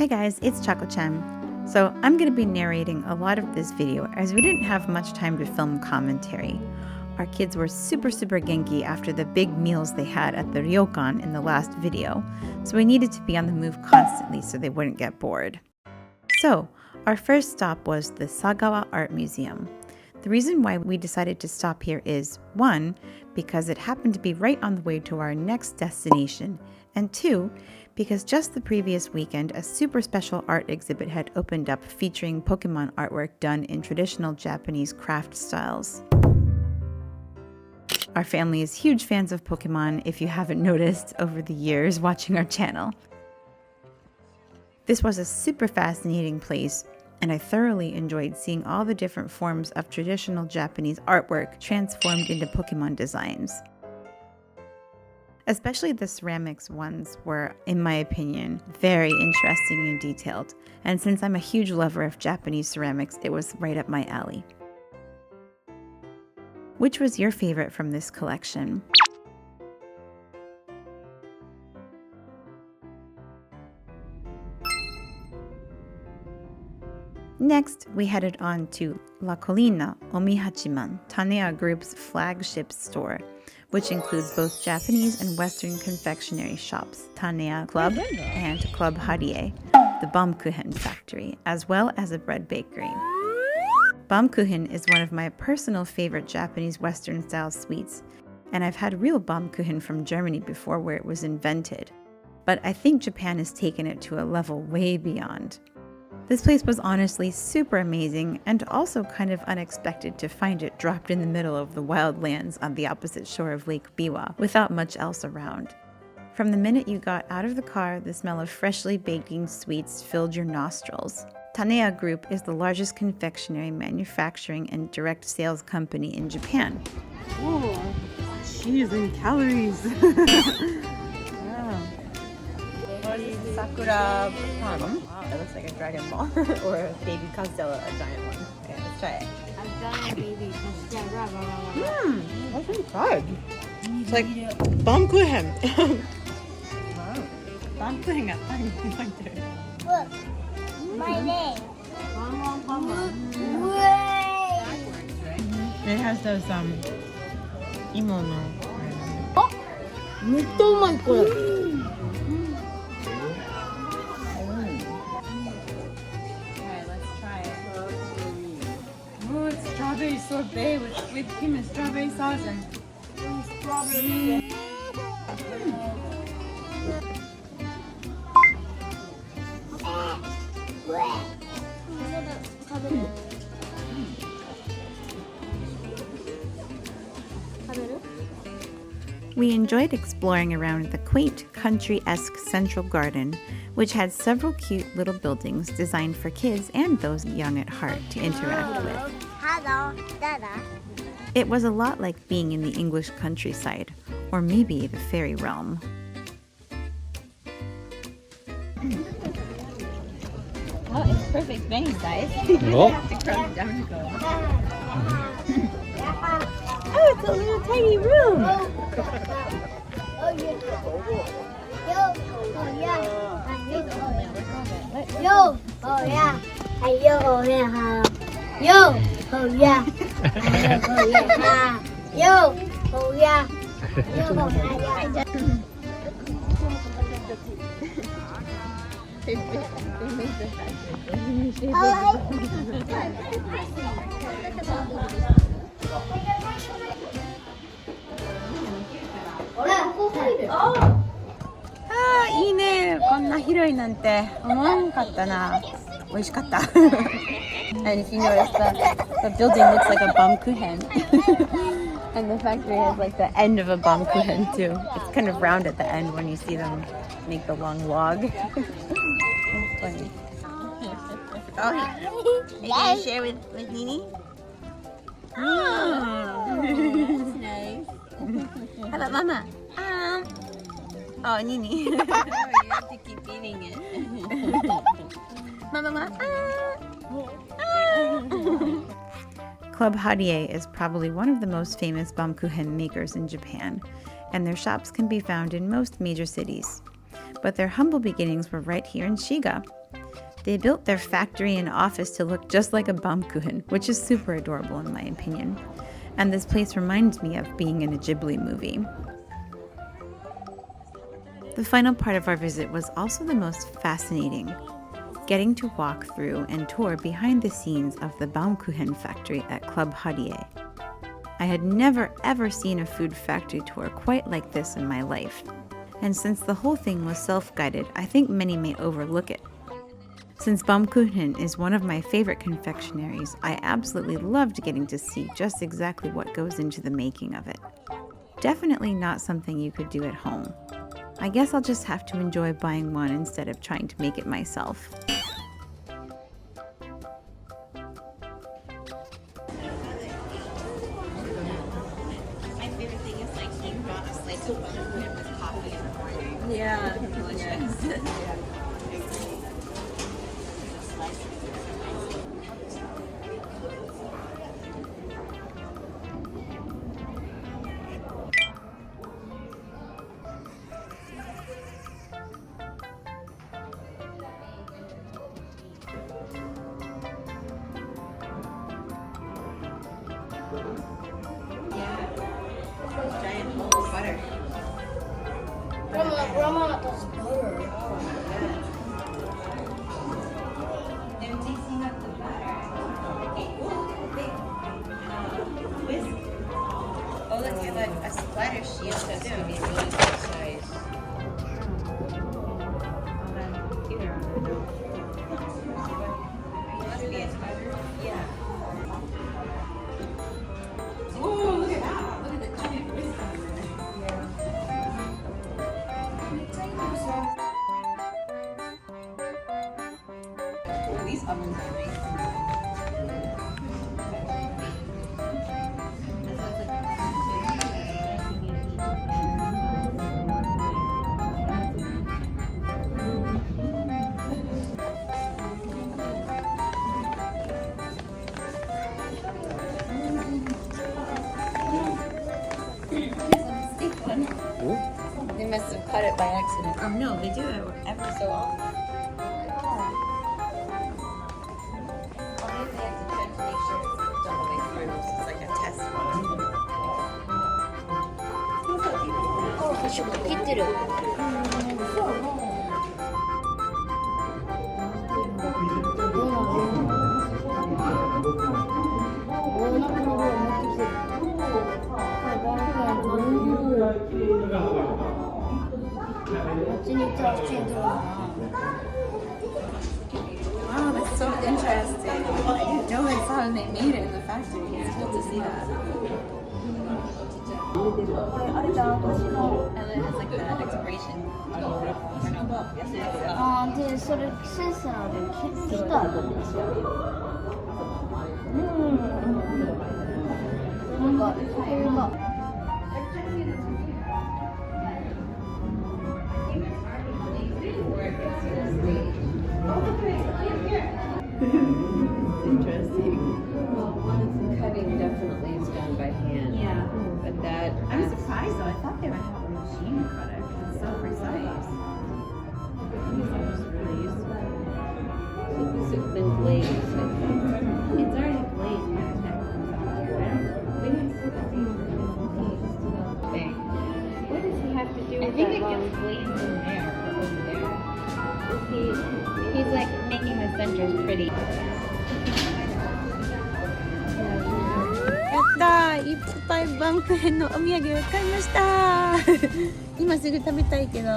Hi guys, it's茶子ちゃん. So I'm going to be narrating a lot of this video as we didn't have much time to film commentary. Our kids were super genki after the big meals they had at the ryokan in the last video, so we needed to be on the move constantly so they wouldn't get bored. So our first stop was the Sagawa Art Museum. The reason why we decided to stop here is 1, because it happened to be right on the way to our next destination, and 2, because just the previous weekend, a super special art exhibit had opened up featuring Pokemon artwork done in traditional Japanese craft styles. Our family is huge fans of Pokemon, if you haven't noticed over the years watching our channel. This was a super fascinating place, and I thoroughly enjoyed seeing all the different forms of traditional Japanese artwork transformed into Pokemon designs. Especially the ceramics ones were, in my opinion, very interesting and detailed, and since I'm a huge lover of Japanese ceramics, it was right up my alley. Which was your favorite from this collection? Next, we headed on to La Collina Omi Hachiman, Tanea Group's flagship store, which includes both Japanese and Western confectionery shops, Tanea Club and Club Harie, the Baumkuchen factory, as well as a bread bakery. Baumkuchen is one of my personal favorite Japanese Western-style sweets, and I've had real Baumkuchen from Germany before where it was invented, but I think Japan has taken it to a level way beyond. This place was honestly super amazing and also kind of unexpected to find it dropped in the middle of the wild lands on the opposite shore of Lake Biwa without much else around. From the minute you got out of the car, the smell of freshly baking sweets filled your nostrils. Tanea Group is the largest confectionery manufacturing and direct sales company in Japan. Oh, cheese and calories. Sakura pan. That looks like a Dragon Ball. Or a baby Castella, a giant one. Okay, let's try it. A giant baby Castella. That's inside. It's like Baumkuchen. Wow. Baumkuchen got funny like that. Look, my name. It has those emo no. Oh, めっちゃうまいこれ。Strawberry sorbet with whipped cream and strawberry sauce and strawberry. We enjoyed exploring around the quaint, country-esque central garden, which had several cute little buildings designed for kids and those young at heart to interact with. Hello, Dada. It was a lot like being in the English countryside, or maybe the fairy realm. Oh, it's perfect bang size. Oh. Have to crouch down to go. Oh, it's a little tiny room. Yo, oh yeah. Hey, yo, oh yeah. Yo, oh yeah. Yo, oh yeah. Yo, oh yeah. Ah, いいね。こんな広いなんて思わんかったな。美味しかった。And if you notice, the building looks like a Baumkuchen. And the factory has like the end of a Baumkuchen too. It's kind of round at the end when you see them make the long log. That's funny. Oh, are you going to share with Nini? Oh, that's nice. How about Mama? Oh, Nini. You have to keep eating it. Mama. Club Harie is probably one of the most famous Baumkuchen makers in Japan, and their shops can be found in most major cities. But their humble beginnings were right here in Shiga. They built their factory and office to look just like a Baumkuchen, which is super adorable in my opinion. And this place reminds me of being in a Ghibli movie. The final part of our visit was also the most fascinating, getting to walk through and tour behind the scenes of the Baumkuchen factory at Club Harie. I had never ever seen a food factory tour quite like this in my life. And since the whole thing was self-guided, I think many may overlook it. Since Baumkuchen is one of my favorite confectionaries, I absolutely loved getting to see just exactly what goes into the making of it. Definitely not something you could do at home. I guess I'll just have to enjoy buying one instead of trying to make it myself. My favorite thing is like he brought a slice of Baumkuchen with coffee in the morning. Yeah, delicious. Giant bowl of butter. Grandma does butter. They're mixing up the butter. Okay, ooh, big whisk. Oh, look, you have a splatter shield. That's going to be really good size. On the computer. It must be a splatter. Yeah. Oh, look at that. Look at the giant whisk on there. Oh, these ovens are nice. They must have cut it by accident. Oh no, they do it ever so often. Or maybe they have to check to make sure it's cooked all the way through. So it's like a test run. Oh, 端っこ切ってる。Wow, that's so interesting. I didn't know that's how they made it in the factory. It's cool to see that. And then it has like that expiration. あーで、それセンサーで切ったんですよ。なんか、それが。Interesting. Well, one cutting definitely is done by hand. Yeah. But that I'm surprised though. I thought they would have a machine cutter because it's so precise. These are just really useful. So this has been glazed, I think. It's already glazed by the time it comes out here. We didn't see the thing thing. What does he have to do with that long glaze in there or over there? He's like making the centers pretty. やったー、いっぱいバンクヘンのお土産を買いました今すぐ食べたいけど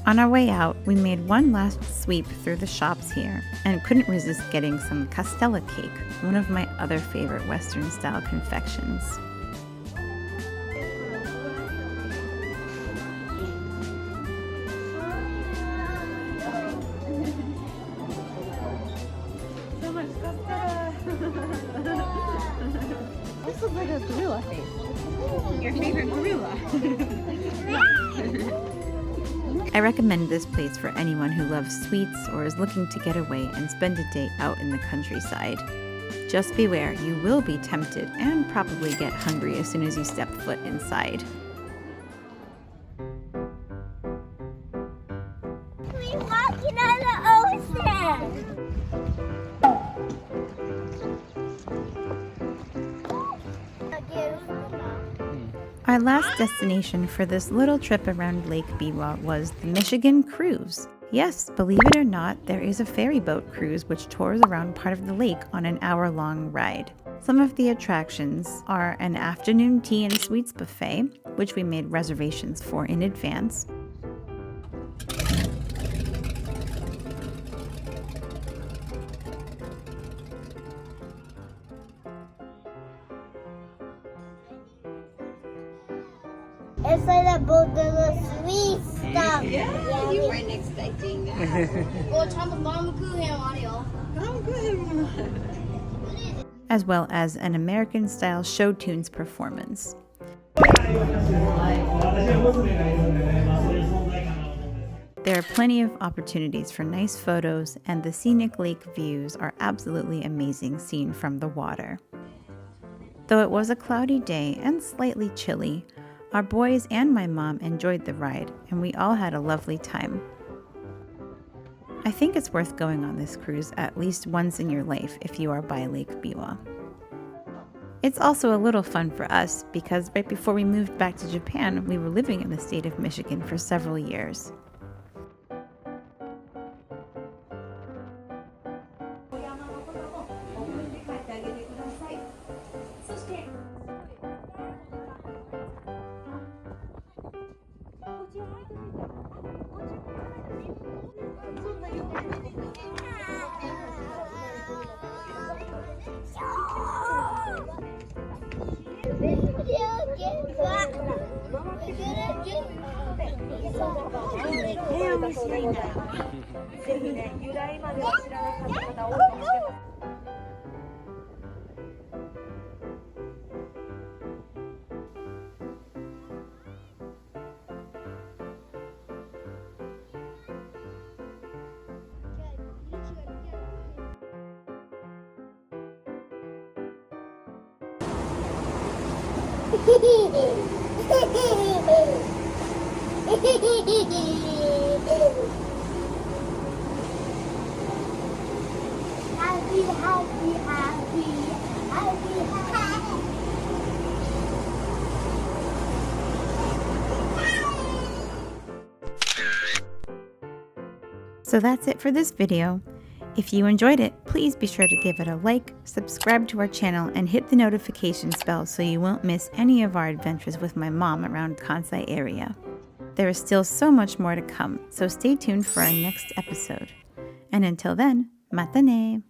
On our way out, we made one last sweep through the shops here and couldn't resist getting some castella cake, one of my other favorite Western-style confections. So much castella. This looks like a gorilla face. Your favorite gorilla. I recommend this place for anyone who loves sweets or is looking to get away and spend a day out in the countryside. Just beware, you will be tempted and probably get hungry as soon as you step foot inside. We're walking on the ocean. Our last destination for this little trip around Lake Biwa was the Michigan Cruise. Yes, believe it or not, there is a ferry boat cruise which tours around part of the lake on an hour-long ride. Some of the attractions are an afternoon tea and sweets buffet, which we made reservations for in advance. It's like a boat of the sweet stuff. Yeah, you weren't expecting that. As well as an American-style show tunes performance. There are plenty of opportunities for nice photos, and the scenic lake views are absolutely amazing seen from the water. Though it was a cloudy day and slightly chilly, our boys and my mom enjoyed the ride, and we all had a lovely time. I think it's worth going on this cruise at least once in your life if you are by Lake Biwa. It's also a little fun for us because right before we moved back to Japan, we were living in the state of Michigan for several years. So that's it for this video. If you enjoyed it, please be sure to give it a like, subscribe to our channel, and hit the notifications bell so you won't miss any of our adventures with my mom around Kansai area. There is still so much more to come, so stay tuned for our next episode. And until then, mata ne!